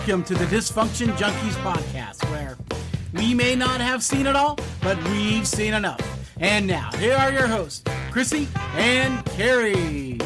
Welcome to the Dysfunction Junkies podcast, where we may not have seen it all, but we've seen enough. And now, here are your hosts, Chrissy and Carrie.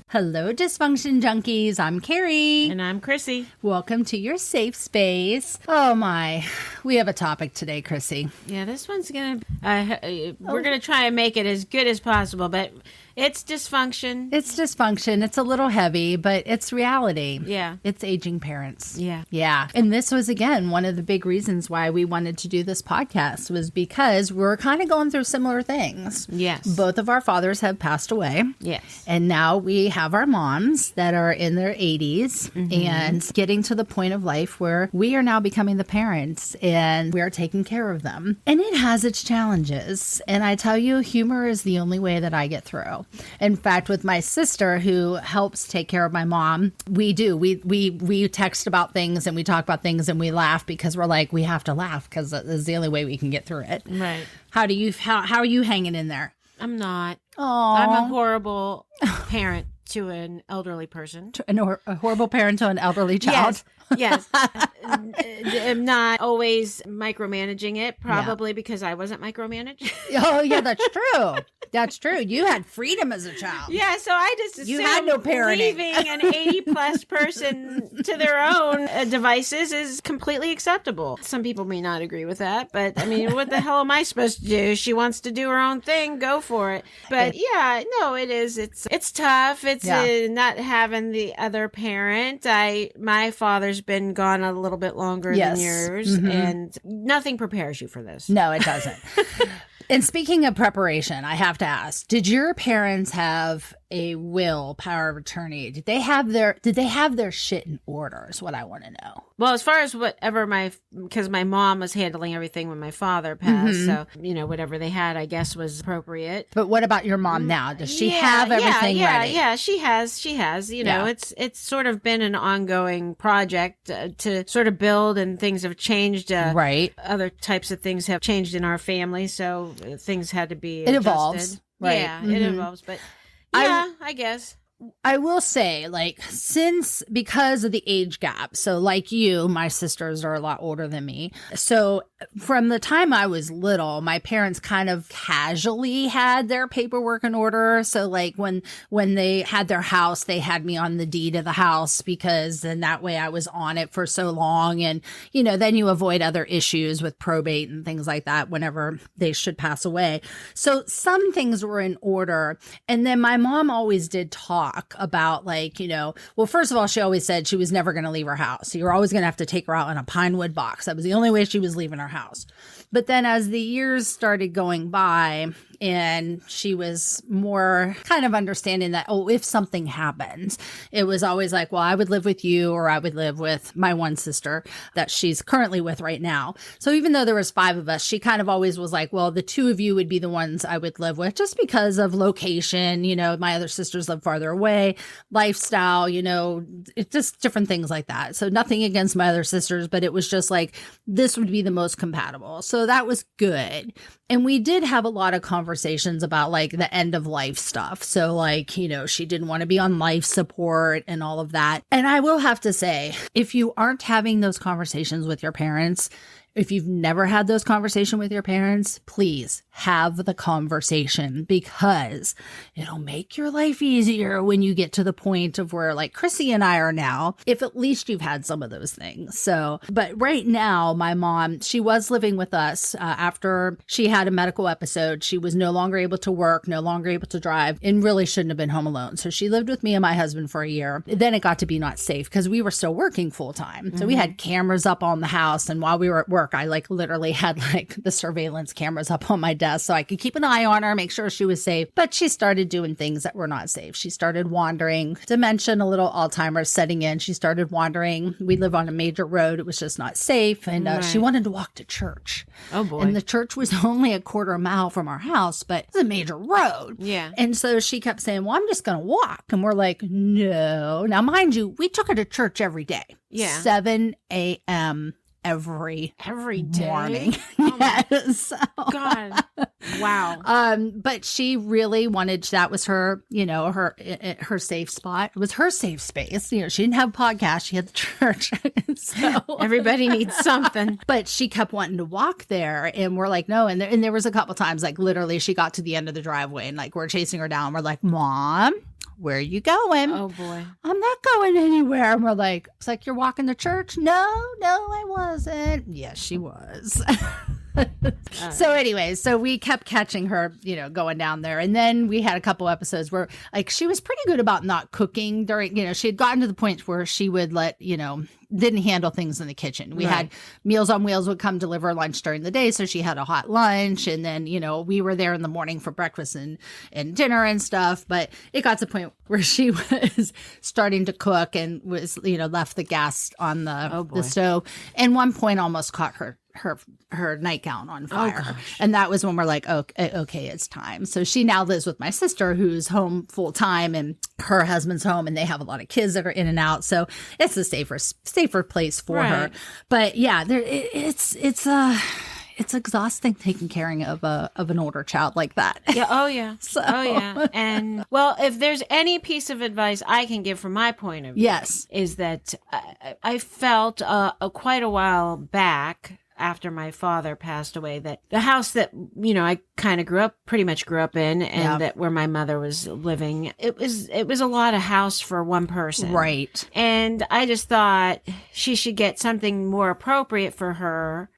Hello, Dysfunction Junkies. I'm Carrie. And I'm Chrissy. Welcome to your safe space. Oh my, we have a topic today, Chrissy. Yeah, this one's going to, we're going to try and make it as good as possible, but it's dysfunction. It's dysfunction. It's a little heavy, but it's reality. Yeah. It's aging parents. Yeah. Yeah. And this was, again, one of the big reasons why we wanted to do this podcast was because we're kind of going through similar things. Yes. Both of our fathers have passed away. Yes. And now we have our moms that are in their 80s and getting to the point of life where we are now becoming the parents and we are taking care of them. And it has its challenges. And I tell you, humor is the only way that I get through. In fact, with my sister who helps take care of my mom, we text about things and we talk about things and we laugh because we're like, we have to laugh because it's the only way we can get through it. Right. How are you hanging in there? I'm not. Oh, I'm a horrible parent to an elderly person. A horrible parent to an elderly child. Yes. I'm not always micromanaging it, probably because I wasn't micromanaged. Oh, yeah, that's true. That's true. You had freedom as a child. Yeah, so I just assume you had no parenting. Leaving an 80-plus person to their own devices is completely acceptable. Some people may not agree with that, but I mean, what the hell am I supposed to do? She wants to do her own thing, go for it. But yeah, no, it is. It's tough. It's not having the other parent. My father's been gone a little bit longer than yours, and nothing prepares you for this. No, it doesn't. And speaking of preparation, I have to ask, did your parents have a will, power of attorney? Did they have their shit in order is what I want to know. Well, as far as whatever because my mom was handling everything when my father passed. So, whatever they had, I guess, was appropriate. But what about your mom now? Does she have everything ready? Yeah, she has. It's sort of been an ongoing project to sort of build, and things have changed. Right. Other types of things have changed in our family. So things had to be adjusted. It evolves. Right. Yeah, it evolves. But yeah, I guess. I will say, because of the age gap, so like you, my sisters are a lot older than me. So from the time I was little, my parents kind of casually had their paperwork in order. So like when they had their house, they had me on the deed of the house because then that way I was on it for so long. And, then you avoid other issues with probate and things like that whenever they should pass away. So some things were in order. And then my mom always did talk about well, first of all, she always said she was never going to leave her house. So you're always going to have to take her out in a pine wood box. That was the only way she was leaving her house. But then as the years started going by and she was more kind of understanding that, if something happens, it was always like, well, I would live with you or I would live with my one sister that she's currently with right now. So even though there was 5 of us, she kind of always was like, well, the 2 of you would be the ones I would live with just because of location. My other sisters live farther away, lifestyle, it's just different things like that. So nothing against my other sisters, but it was just like, this would be the most compatible. So that was good. And we did have a lot of conversations about the end of life stuff. So she didn't want to be on life support and all of that. And I will have to say, if you aren't having those conversations with your parents, if you've never had those conversations with your parents, please have the conversation because it'll make your life easier when you get to the point of where Chrissy and I are now, if at least you've had some of those things. So, but right now, my mom, she was living with us after she had a medical episode. She was no longer able to work, no longer able to drive, and really shouldn't have been home alone. So she lived with me and my husband for a year. Then it got to be not safe because we were still working full time. So we had cameras up on the house. And while we were at work, I literally had the surveillance cameras up on my desk so I could keep an eye on her, make sure she was safe. But she started doing things that were not safe. She started wandering, dementia, a little Alzheimer's setting in. She started wandering. We live on a major road. It was just not safe. And she wanted to walk to church. Oh, boy. And the church was only a quarter mile from our house, but it's a major road. Yeah. And so she kept saying, well, I'm just going to walk. And we're like, no. Now, mind you, we took her to church every day. Yeah. 7 a.m. every day morning. Oh yes. God. Wow. But she really wanted, that was her, her safe spot. It was her safe space. She didn't have a podcast. She had the church. So Everybody needs something. but she kept wanting to walk there, and we're like, no. And there was a couple times, like literally she got to the end of the driveway and like we're chasing her down. We're like, Mom, where are you going? Oh boy. I'm not going anywhere. And we're like, it's like, you're walking to church? No, I wasn't. Yes, she was. So anyway, so we kept catching her, going down there. And then we had a couple episodes where like she was pretty good about not cooking during, she had gotten to the point where she would didn't handle things in the kitchen. We had Meals on Wheels would come deliver lunch during the day. So she had a hot lunch. And then, we were there in the morning for breakfast and dinner and stuff. But it got to the point where she was starting to cook and was, left the gas on the stove. And one point almost caught her nightgown on fire. And that was when we're like, okay, it's time. So she now lives with my sister who's home full time, and her husband's home, and they have a lot of kids that are in and out. So it's a safer place for her. But yeah, it's exhausting taking care of an older child like that. Yeah. Oh yeah. Oh yeah. And well, if there's any piece of advice I can give from my point of view, yes, is that I felt quite a while back after my father passed away that the house that, I kind of pretty much grew up in, and that where my mother was living, it was a lot of house for one person. Right. And I just thought she should get something more appropriate for her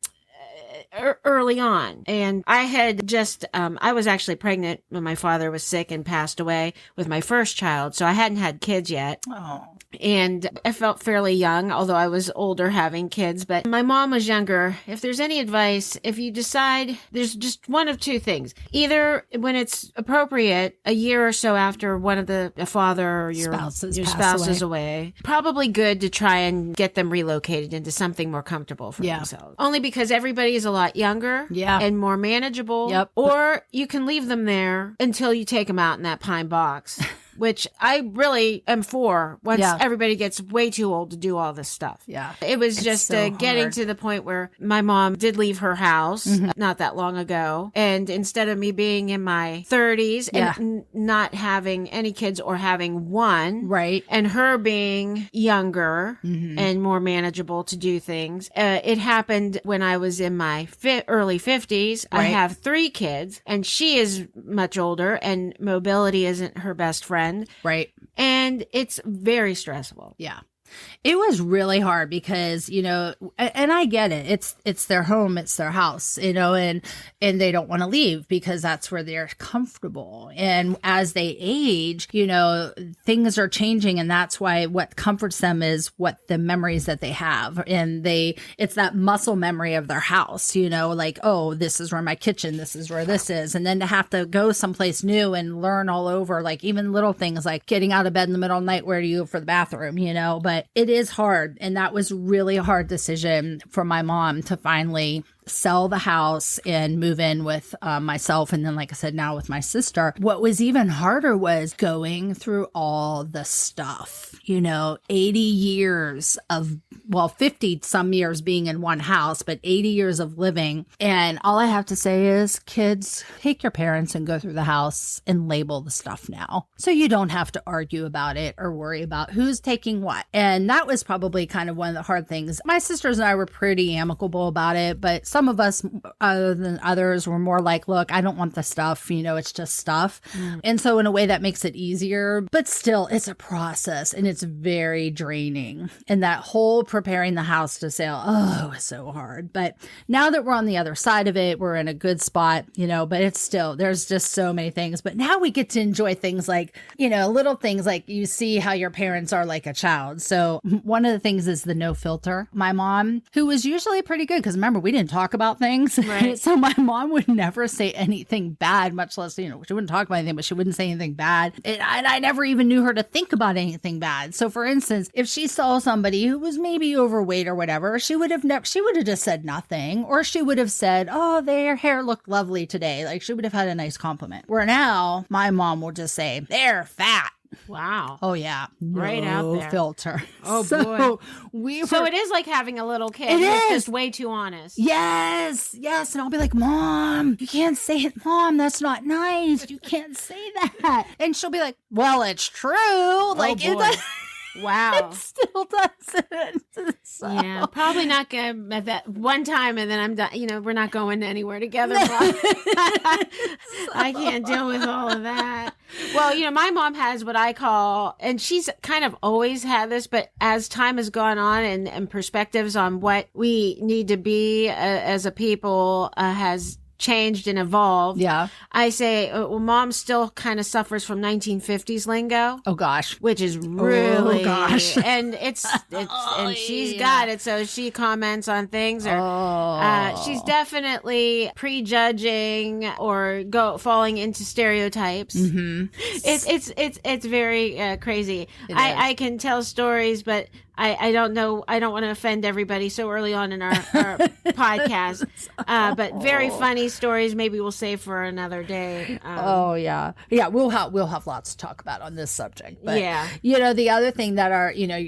early on. And I had just, I was actually pregnant when my father was sick and passed away with my first child. So I hadn't had kids yet. Oh. And I felt fairly young, although I was older having kids. But my mom was younger. If there's any advice, if you decide, there's just one of two things. Either when it's appropriate, a year or so after one of the father or your spouse is away, probably good to try and get them relocated into something more comfortable for themselves. Only because everybody is a lot younger and more manageable. Yep. Or you can leave them there until you take them out in that pine box. Which I really am for once everybody gets way too old to do all this stuff. Yeah. It was just getting to the point where my mom did leave her house not that long ago. And instead of me being in my 30s and not having any kids or having one, right, and her being younger and more manageable to do things, it happened when I was in my early 50s. Right. I have 3 kids, and she is much older, and mobility isn't her best friend. Right. And it's very stressful. Yeah. It was really hard because, and I get it. It's their home, it's their house, and they don't want to leave because that's where they're comfortable. And as they age, things are changing, and that's why what comforts them is what the memories that they have. And it's that muscle memory of their house, like, oh, this is where my kitchen, this is where this is. And then to have to go someplace new and learn all over, like even little things like getting out of bed in the middle of the night, where do you go for the bathroom, but it is hard. And that was really a hard decision for my mom to finally sell the house and move in with myself. And then, like I said, now with my sister. What was even harder was going through all the stuff, 80 years of, 50 some years being in one house, but 80 years of living. And all I have to say is, kids, take your parents and go through the house and label the stuff now. So you don't have to argue about it or worry about who's taking what. And that was probably kind of one of the hard things. My sisters and I were pretty amicable about it, but some of us, other than others, were more like, look, I don't want the stuff, it's just stuff. And so in a way that makes it easier, but still it's a process and it's very draining. And that whole preparing the house to sell, it was so hard. But now that we're on the other side of it, we're in a good spot, but it's still, there's just so many things. But now we get to enjoy things like, little things like you see how your parents are like a child. So one of the things is the no filter. My mom, who was usually pretty good, because remember, we didn't talk about things. Right. So my mom would never say anything bad, much less, she wouldn't talk about anything, but she wouldn't say anything bad. And I never even knew her to think about anything bad. So for instance, if she saw somebody who was maybe overweight or whatever, she would have just said nothing, or she would have said, oh, their hair looked lovely today. Like she would have had a nice compliment. Where now my mom will just say, they're fat. Wow. Oh yeah, Right out there. Filter. Oh, so boy. So it is like having a little kid. It It's is. just way too honest. Yes, and I'll be like, Mom, you can't say it, Mom. That's not nice. You can't say that. And she'll be like, well, it's true. Like boy. Wow. It still doesn't. So. Yeah, probably not good at that one time, and then I'm done. You know, we're not going anywhere together. I can't deal with all of that. Well, you know, my mom has what I call, and she's kind of always had this, but as time has gone on and perspectives on what we need to be as a people has changed and evolved. Yeah. I say, well, Mom still kind of suffers from 1950s lingo. Oh gosh. Which is really, gosh. and and she's got it. So she comments on things, or she's definitely prejudging or falling into stereotypes. Mm-hmm. It's very crazy. I can tell stories, but I don't know. I don't want to offend everybody so early on in our podcast. But very funny stories. Maybe we'll save for another day. Yeah. We'll have lots to talk about on this subject. But, yeah. You know, the other thing that are, you know,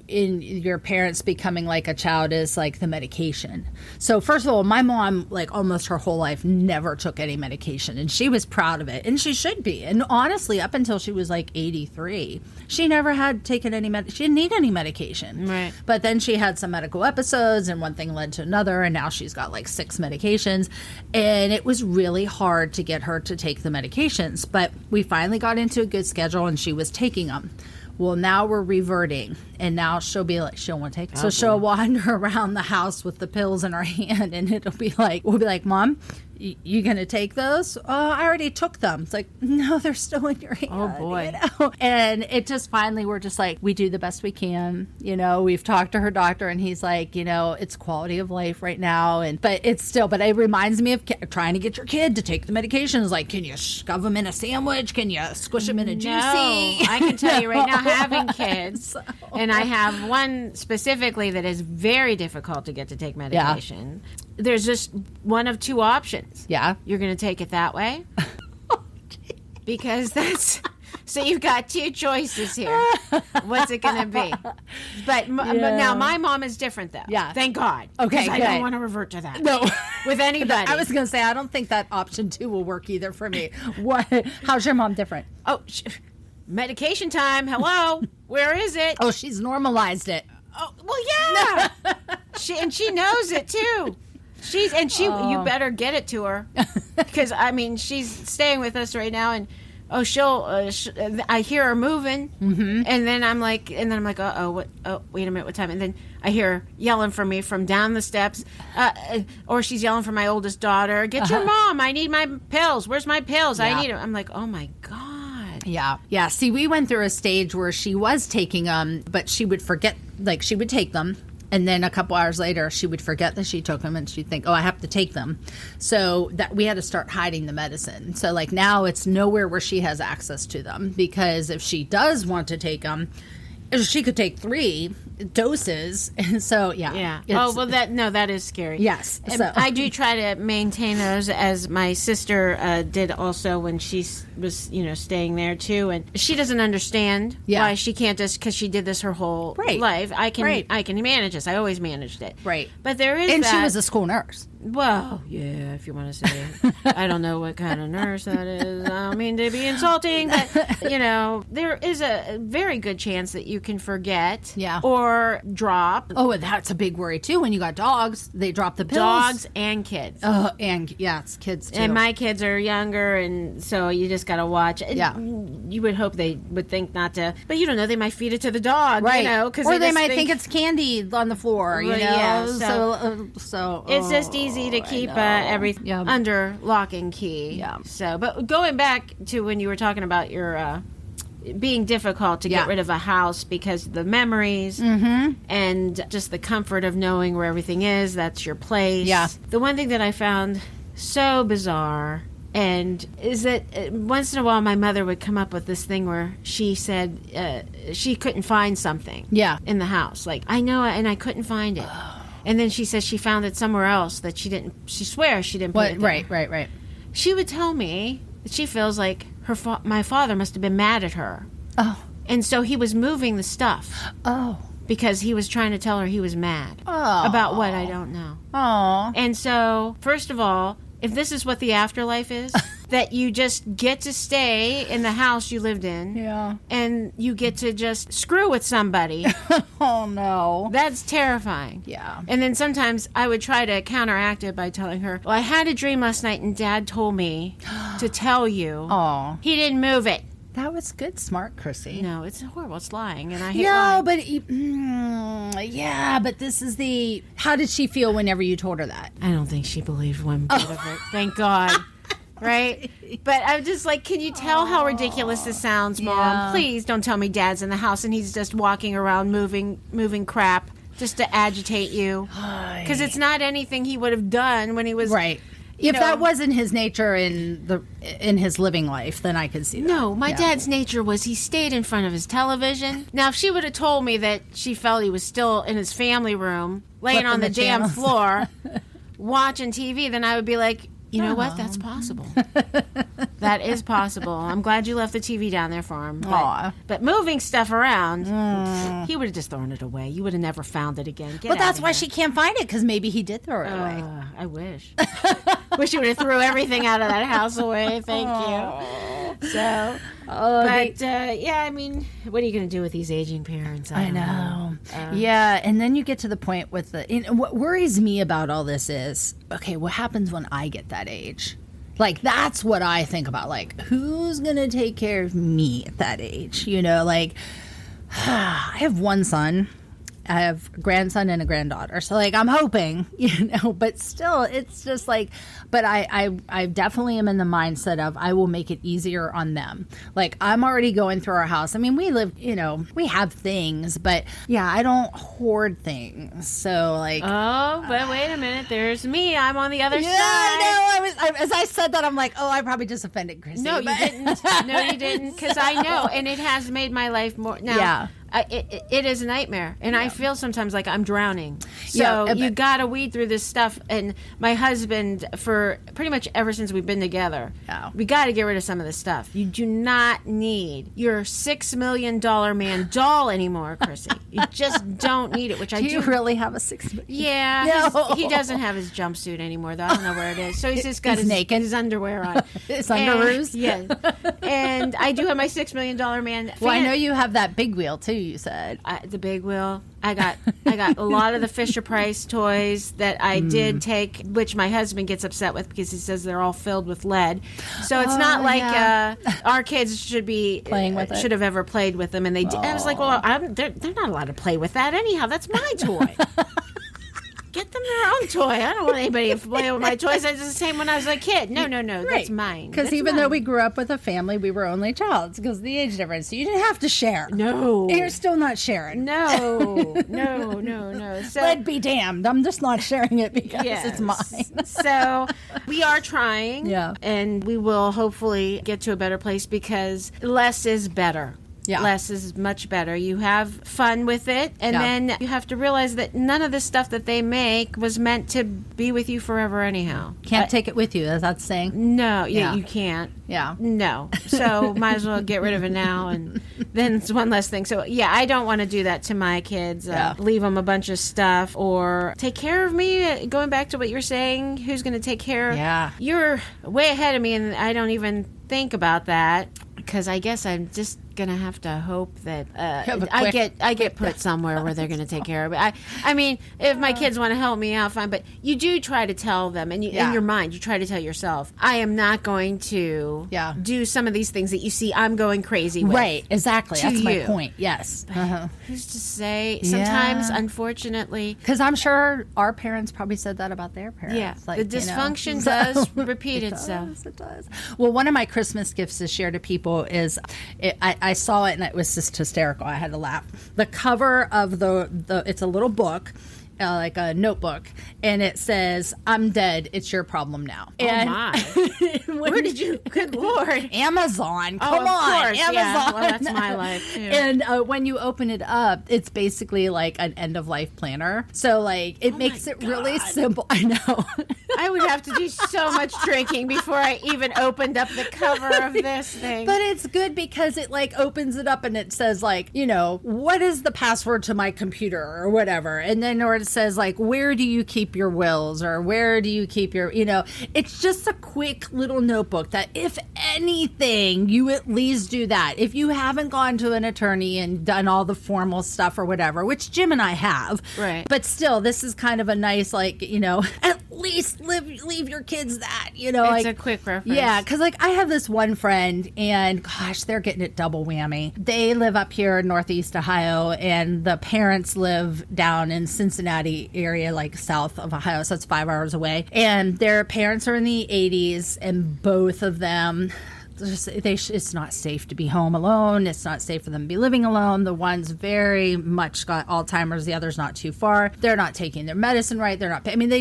in your parents becoming like a child is like the medication. So first of all, my mom, like almost her whole life, never took any medication, and she was proud of it, and she should be. And honestly, up until she was like 83, she never had taken any she didn't need any medication. Right. But then she had some medical episodes, and one thing led to another, and now she's got like 6 medications, and it was really hard to get her to take the medications. But we finally got into a good schedule, and she was taking them. Well, now we're reverting, and now she'll be like, she'll want to take it. So she'll wander around the house with the pills in her hand, and we'll be like, Mom, you gonna take those? Oh, I already took them. It's like, no, they're still in your hand. Oh boy. You know? And it just finally, we're just like, we do the best we can. You know, we've talked to her doctor, and he's like, you know, it's quality of life right now. But it reminds me of trying to get your kid to take the medications. Like, can you shove them in a sandwich? Can you squish them in a juicy? No, I can tell you right now, having kids, and I have one specifically that is very difficult to get to take medication. Yeah. There's just one of 2 options. Yeah. You're going to take it that way. Because so you've got 2 choices here. What's it going to be? But now my mom is different, though. Yeah. Thank God. Okay, I don't want to revert to that. No. With anybody. I was going to say, I don't think that option 2 will work either for me. How's your mom different? Oh, medication time. Hello. Where is it? Oh, she's normalized it. Oh, well, yeah. She knows it, too. You better get it to her, because I mean she's staying with us right now, and I hear her moving, mm-hmm. and then I'm like, what? Oh, wait a minute, what time? And then I hear her yelling for me from down the steps, or she's yelling for my oldest daughter, get your mom, I need my pills. Where's my pills? Yeah. I need them. I'm like, oh my God. Yeah. See, we went through a stage where she was taking them, but she would forget. Like, she would take them. And then a couple hours later, she would forget that she took them, and she'd think, oh, I have to take them. So that we had to start hiding the medicine. So like now it's nowhere where she has access to them, because if she does want to take them, she could take 3 doses. So yeah. Oh, well, that is scary. Yes. So I do try to maintain those, as my sister did also when she was, staying there too. And she doesn't understand why she can't just, because she did this her whole life. I can manage this. I always managed it. Right. But there is and she was a school nurse. Well, yeah, if you want to say it. I don't know what kind of nurse that is. I don't mean to be insulting, but, there is a very good chance that you can forget or drop. Oh, that's a big worry, too. When you got dogs, they drop the pills. Dogs and kids. Oh, and, it's kids, too. And my kids are younger, and so you just got to watch. Yeah. You would hope they would think not to, but you don't know, they might feed it to the dog, right. Or they might think it's candy on the floor, Yeah, so it's just easy to keep everything under lock and key. Yeah. So, but going back to when you were talking about your being difficult to get rid of a house because of the memories and just the comfort of knowing where everything is, that's your place. Yeah. The one thing that I found so bizarre and is that once in a while my mother would come up with this thing where she said she couldn't find something in the house. Like, I know it and I couldn't find it. And then she says she found it somewhere else that she swears she didn't put it there. Right. She would tell me that she feels like my father must have been mad at her. Oh. And so he was moving the stuff. Oh. Because he was trying to tell her he was mad. Oh. About what, I don't know. Oh. And so, first of all, if this is what the afterlife is, that you just get to stay in the house you lived in. Yeah. And you get to just screw with somebody. Oh, no. That's terrifying. Yeah. And then sometimes I would try to counteract it by telling her, well, I had a dream last night and Dad told me to tell you. Oh. He didn't move it. That was good, smart, Chrissy. No, it's horrible. It's lying, and I hate lying. But this is the... How did she feel whenever you told her that? I don't think she believed one bit of it. Thank God. Right? But I'm just like, can you tell how ridiculous this sounds, Mom? Yeah. Please don't tell me Dad's in the house and he's just walking around moving crap just to agitate you. Because it's not anything he would have done when he was... Right. If that wasn't his nature in his living life, then I could see that. No, my dad's nature was he stayed in front of his television. Now, if she would have told me that she felt he was still in his family room, laying on the damn floor, watching TV, then I would be like, you know what? That's possible. That is possible. I'm glad you left the TV down there for him. But moving stuff around, he would have just thrown it away. You would have never found it again. But that's why she can't find it, because maybe he did throw it away. I wish. Wish you would have threw everything out of that house away. Thank you. So, yeah, I mean, what are you going to do with these aging parents? I know. Yeah, and then you get to the point with what worries me about all this is, okay, what happens when I get that age? Like, that's what I think about. Like, who's going to take care of me at that age? You know, like, I have one son. I have a grandson and a granddaughter. So, like, I'm hoping, but still, it's just like, but I definitely am in the mindset of I will make it easier on them. Like, I'm already going through our house. I mean, we live, we have things, but yeah, I don't hoard things. So, like. Oh, but wait a minute. There's me. I'm on the other side. I know. As I said that, I'm like, oh, I probably just offended Chrissy. No, you didn't. No, you didn't. Because I know. And it has made my life more. Now, yeah. It is a nightmare, and I feel sometimes like I'm drowning. So you gotta weed through this stuff. And my husband, for pretty much ever since we've been together, we got to get rid of some of this stuff. You do not need your $6 million man doll anymore, Chrissy. You just don't need it. Which I do. You really have a $6 million? Yeah, no. He doesn't have his jumpsuit anymore, though. I don't know where it is. So he's just got his underwear on, his underoos. Yeah, and I do have my $6 million man. Well, I know you have that big wheel too. You said the big wheel. I got a lot of the Fisher Price toys that I did take, which my husband gets upset with because he says they're all filled with lead. So it's not like our kids should be playing with it. Should have ever played with them, and they did. I was like, well, they're not allowed to play with that anyhow. That's my toy. Get them their own toy. I don't want anybody to play with my toys. I did the same when I was a kid. No, right. That's mine. Because even though we grew up with a family, we were only child because of the age difference. So you didn't have to share. No. And you're still not sharing. No. So, Let be damned. I'm just not sharing it because it's mine. So we are trying. Yeah. And we will hopefully get to a better place because less is better. Yeah. Less is much better. You have fun with it, and then you have to realize that none of the stuff that they make was meant to be with you forever anyhow. Can't take it with you, as that's saying. No, you can't. Yeah. No. So might as well get rid of it now, and then it's one less thing. So, yeah, I don't want to do that to my kids. Leave them a bunch of stuff or take care of me. Going back to what you're saying, who's going to take care? Yeah. You're way ahead of me, and I don't even think about that. Because I guess I'm just gonna have to hope that I get put somewhere where they're gonna take care of it. I mean, if my kids want to help me out, fine. But you do try to tell them, and in your mind, you try to tell yourself, I am not going to do some of these things that you see I'm going crazy with. Right, exactly. That's my point. Yes. Who's to say? Sometimes, unfortunately, because I'm sure our parents probably said that about their parents. Yeah, like, the dysfunction does repeat itself. It does. Well, one of my Christmas gifts to share to people is I saw it and it was just hysterical. I had to laugh. The cover of the it's a little book. like a notebook, and it says, "I'm dead. It's your problem now." Oh my! Where did you? Good Lord! Amazon. Come of on, course, Amazon. Yeah. Well, that's my life too. And when you open it up, it's basically like an end of life planner. So like it makes it really simple. I know. I would have to do so much drinking before I even opened up the cover of this thing. But it's good because it like opens it up and it says like, you know, what is the password to my computer or whatever. And then or it says like, where do you keep your wills or where do you keep your, you know, it's just a quick little notebook that if anything, you at least do that. If you haven't gone to an attorney and done all the formal stuff or whatever, which Jim and I have. Right. But still, this is kind of a nice, like, you know, at least leave your kids that, you know. It's like, a quick reference. Yeah, because like I have this one friend and gosh, they're getting it double whammy. They live up here in Northeast Ohio and the parents live down in Cincinnati area, like south of Ohio. So it's 5 hours away. And their parents are in the 80s and both of them... it's not safe to be home alone. It's not safe for them to be living alone. The one's very much got Alzheimer's. The other's not too far. They're not taking their medicine right. They're not. I mean,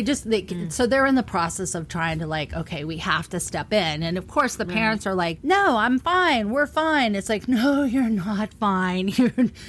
so they're in the process of trying to like, okay, we have to step in. And of course, the parents are like, no, I'm fine. We're fine. It's like, no, you're not fine.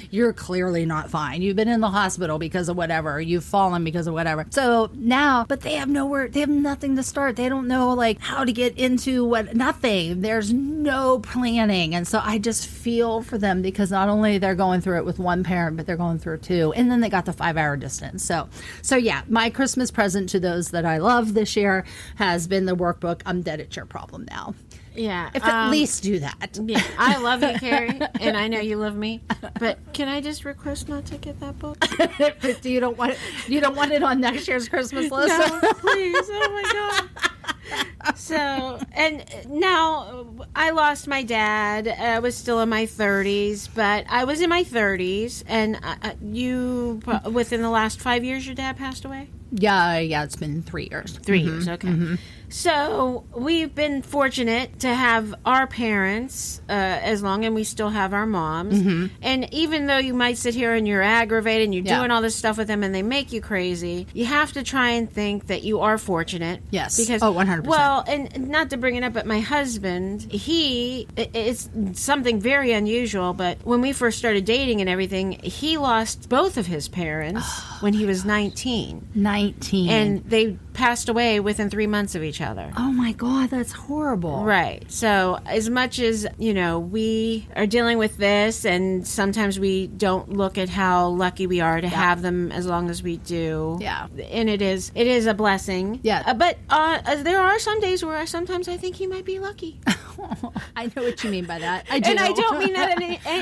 You're clearly not fine. You've been in the hospital because of whatever. You've fallen because of whatever. So now, but they have nowhere. They have nothing to start. They don't know like how to get into nothing. There's no planning. And so I just feel for them because not only they're going through it with one parent, but they're going through two. And then they got the 5 hour distance. So yeah, my Christmas present to those that I love this year has been the workbook. I'm dead. It's your problem now. Yeah. If at least do that. Yeah. I love you, Carrie, and I know you love me. But can I just request not to get that book? You don't want it. You don't want it on next year's Christmas list. No, please. Oh my God. So, and now I lost my dad. I was still in my 30s, but I was in my 30s, and within the last 5 years, your dad passed away? Yeah, it's been 3 years. 3 years, okay. Mm-hmm. So we've been fortunate to have our parents as long, and we still have our moms. Mm-hmm. And even though you might sit here and you're aggravated and you're doing all this stuff with them and they make you crazy, you have to try and think that you are fortunate. Yes. Because, 100%. Well, and not to bring it up, but my husband, it's something very unusual, but when we first started dating and everything, he lost both of his parents when he was 19. 19. And they passed away within 3 months of each other. Oh my God, that's horrible. Right. So as much as, we are dealing with this and sometimes we don't look at how lucky we are to have them as long as we do. Yeah. And it is a blessing. Yeah. But there are some days where sometimes I think he might be lucky. I know what you mean by that. I do. And I don't mean that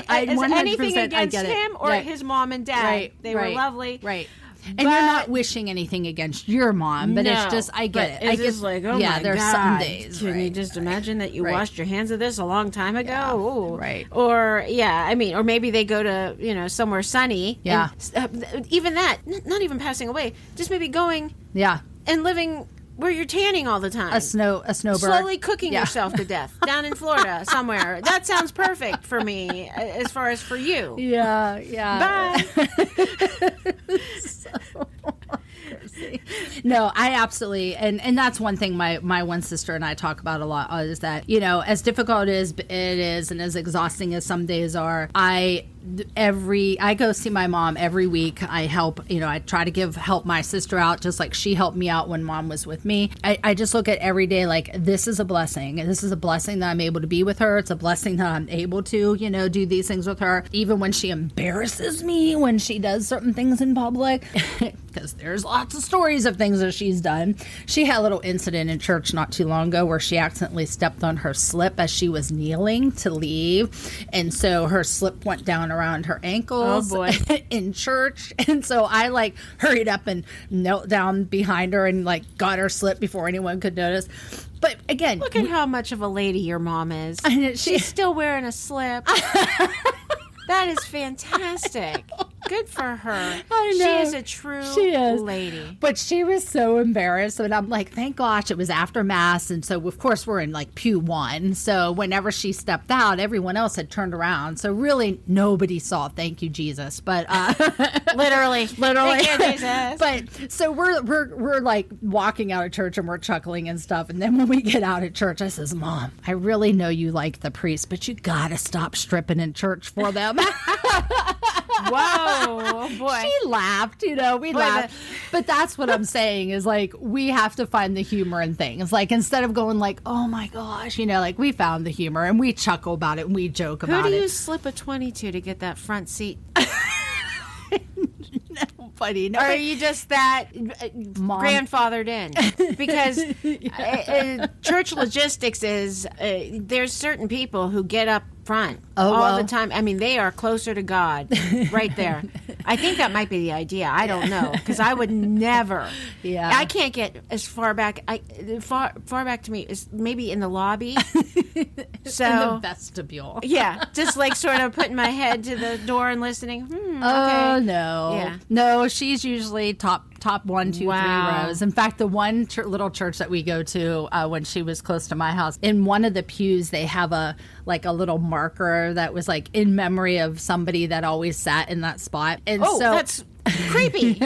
as anything against him or his mom and dad. Right. They were lovely. Right. And you're not wishing anything against your mom, but it's just, I get it. It's just like, oh my there's God. some days. Can you just imagine that you washed your hands of this a long time ago? Yeah. Ooh. Right. Or, or maybe they go to, somewhere sunny. Yeah. And, even that, not even passing away, just maybe going and living where you're tanning all the time. A snowbird. Slowly cooking yourself to death down in Florida somewhere. That sounds perfect for me as far as for you. Yeah. Bye. No, I absolutely, and that's one thing my one sister and I talk about a lot is that, as difficult as it is and as exhausting as some days are, I go see my mom every week. I help, I try to help my sister out just like she helped me out when mom was with me. I just look at every day like this is a blessing. This is a blessing that I'm able to be with her. It's a blessing that I'm able to, do these things with her. Even when she embarrasses me, when she does certain things in public, because there's lots of stories of things that she's done. She had a little incident in church not too long ago where she accidentally stepped on her slip as she was kneeling to leave. And so her slip went down around her ankles in church. And so I hurried up and knelt down behind her and got her slip before anyone could notice. But again, look at how much of a lady your mom is. She's still wearing a slip. That is fantastic. Good for her. I know. She is a true lady. But she was so embarrassed. And I'm like, thank gosh, it was after Mass. And so, of course, we're in like pew 1. So whenever she stepped out, everyone else had turned around. So really, nobody saw. Thank you, Jesus. But literally. Thank you, Jesus. But so we're like walking out of church and we're chuckling and stuff. And then when we get out of church, I says, Mom, I really know you like the priest, but you got to stop stripping in church for them. Whoa, boy. She laughed, we laughed. But that's what I'm saying is like, we have to find the humor in things. Like, instead of going like, oh my gosh, like we found the humor and we chuckle about it and we joke about it. Who do you slip a 22 to get that front seat? Nobody. Or are you just that grandfathered in? Because church logistics is, there's certain people who get up front all the time. I mean, they are closer to God right there. I think that might be the idea. I don't know, because I would never. Yeah. I can't get as far back. Far back to me is maybe in the lobby. So in the vestibule. Yeah, just like sort of putting my head to the door and listening. Oh okay. no, yeah. No, she's usually top 1, 2, 3 rows. In fact, the one little church that we go to when she was close to my house, in one of the pews they have a little marker that was like in memory of somebody that always sat in that spot. And so that's creepy.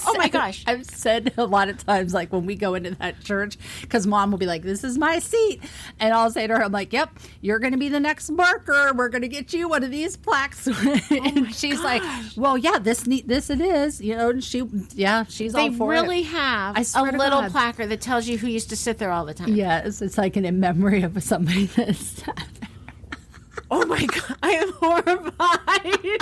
Oh my gosh. I've said a lot of times, like when we go into that church, because Mom will be like, this is my seat. And I'll say to her, I'm like, yep, you're going to be the next marker. We're going to get you one of these plaques. And she's like, well, yeah, this it is. And she's all for it. They really have a little placard that tells you who used to sit there all the time. Yes, it's like in memory of somebody that sat there. Oh my God, I am horrified.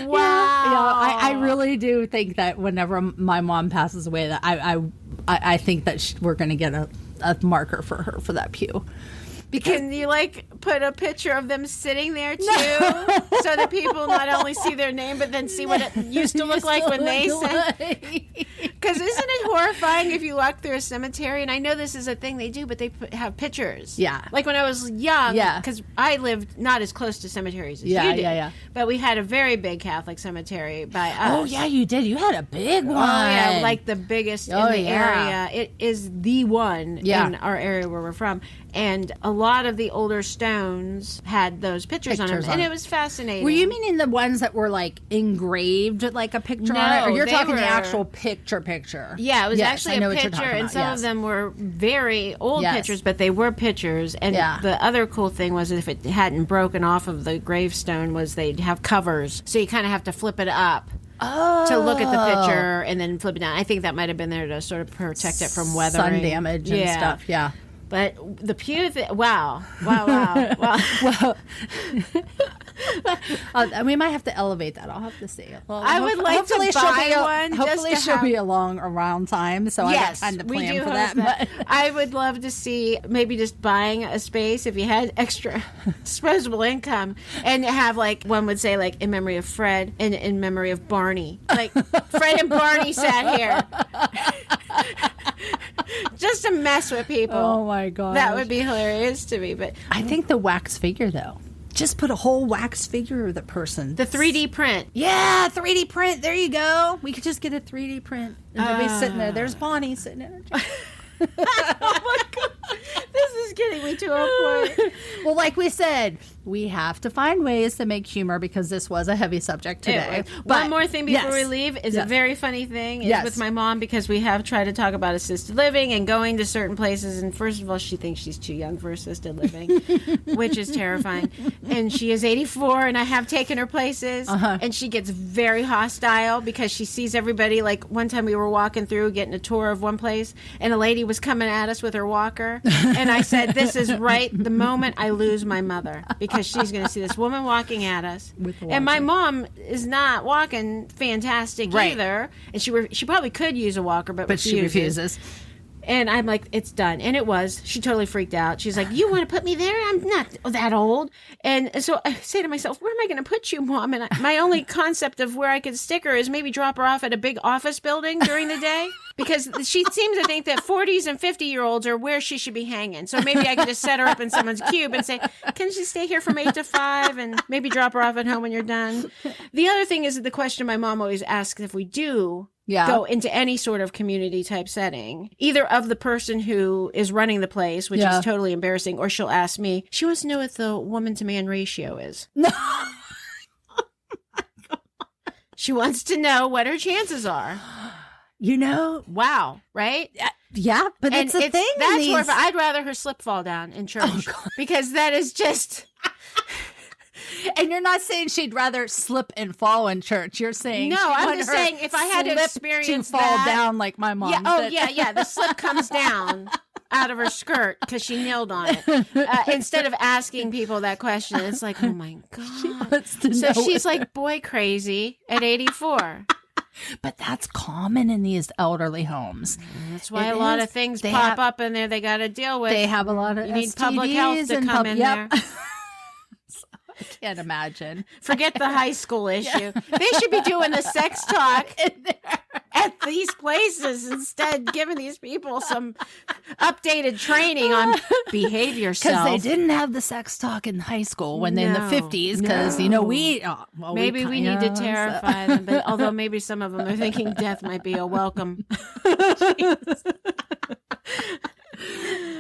Wow. Yeah, I really do think that whenever my mom passes away, that I think that we're going to get a marker for her for that pew. Because can you put a picture of them sitting there too, so that people not only see their name but then see what it used to look like when they said? Because isn't it horrifying if you walk through a cemetery? And I know this is a thing they do, but they have pictures. Yeah. Like when I was young, because I lived not as close to cemeteries as you did. Yeah. But we had a very big Catholic cemetery by us. Oh yeah, you did. You had a big one. Oh yeah, like the biggest in the area. It is the one in our area where we're from. And a lot of the older stones had those pictures on them, and it was fascinating. Were you meaning the ones that were engraved like a picture on it, or you're talking the actual picture? Yeah, it was actually a picture, and some of them were very old pictures, but they were pictures. And the other cool thing was, if it hadn't broken off of the gravestone, was they'd have covers, so you kind of have to flip it up. To look at the picture and then flip it down. I think that might have been there to sort of protect it from weathering, sun damage and stuff. Yeah. But the pew, wow. Well, we might have to elevate that. I'll have to see. Well, I would like to buy one. Hopefully she'll be along around time, so I got time to plan for that. But I would love to see maybe just buying a space if you had extra disposable income, and have one would say in memory of Fred and in memory of Barney. Fred and Barney sat here. Just to mess with people. Oh my god, that would be hilarious to me. But I think the wax figure, though, just put a whole wax figure of the person. The 3D print. Yeah, 3D print. There you go. We could just get a 3D print. And they'll be sitting there. There's Bonnie sitting in her chair. Oh my god, this is getting me to a point. Well, like we said, we have to find ways to make humor because this was a heavy subject today. One more thing before we leave is a very funny thing is with my mom, because we have tried to talk about assisted living and going to certain places, and first of all, she thinks she's too young for assisted living, which is terrifying. And she is 84, and I have taken her places, and she gets very hostile because she sees everybody. One time we were walking through getting a tour of one place, and a lady was coming at us with her walker, and I said, this is right the moment I lose my mother, because she's going to see this woman walking at us. And my mom is not walking fantastic either, and she probably could use a walker, but she refuses. And I'm like, it's done. And it was. She totally freaked out. She's like, you want to put me there? I'm not that old. And so I say to myself, where am I going to put you, Mom? And my only concept of where I could stick her is maybe drop her off at a big office building during the day. Because she seems to think that 40s and 50-year-olds are where she should be hanging. So maybe I could just set her up in someone's cube and say, can she stay here from 8 to 5 and maybe drop her off at home when you're done? The other thing is the question my mom always asks if we do go into any sort of community type setting, either of the person who is running the place, which is totally embarrassing, or she'll ask me, she wants to know what the woman to man ratio is. No. She wants to know what her chances are. You know, wow, right? Yeah, but it's a thing. That's where I'd rather her slip fall down in church because that is just. And you're not saying she'd rather slip and fall in church. You're saying no. I'm just saying if I had to experience to fall down like my mom. Yeah. The slip comes down out of her skirt because she kneeled on it. Instead of asking people that question, it's like, oh my god. So she's like boy crazy at 84. But that's common in these elderly homes. That's why a lot of things pop up in there they got to deal with. They have a lot of you need public health to come in there. I can't imagine. Forget the high school issue. They should be doing the sex talk at these places instead, giving these people some updated training on behave yourself. Because they didn't have the sex talk in high school when they're in the 50s. Because, we need to terrify them. But although maybe some of them are thinking death might be a welcome.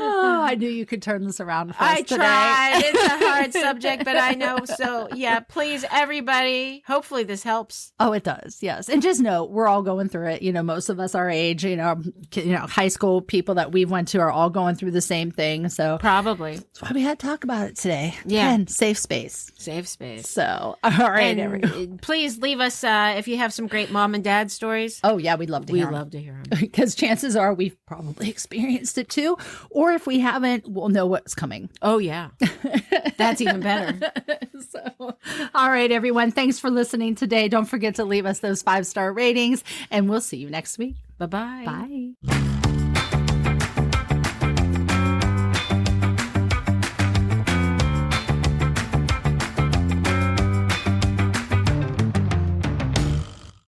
Oh, I knew you could turn this around for us today. I tried. It's a hard subject, but I know. So, yeah, please, everybody, hopefully this helps. Oh, it does. Yes. And just know we're all going through it. Most of us our age, high school people that we've went to are all going through the same thing. So probably. That's why we had to talk about it today. Yeah. And safe space. Safe space. So, all right. And please leave us if you have some great mom and dad stories. Oh, yeah. We'd love to hear them. We'd love to hear them. Because chances are we've probably experienced it too. Or if we haven't, we'll know what's coming. Oh, yeah. That's even better. So, all right, everyone. Thanks for listening today. Don't forget to leave us those 5-star ratings, and we'll see you next week. Bye-bye. Bye.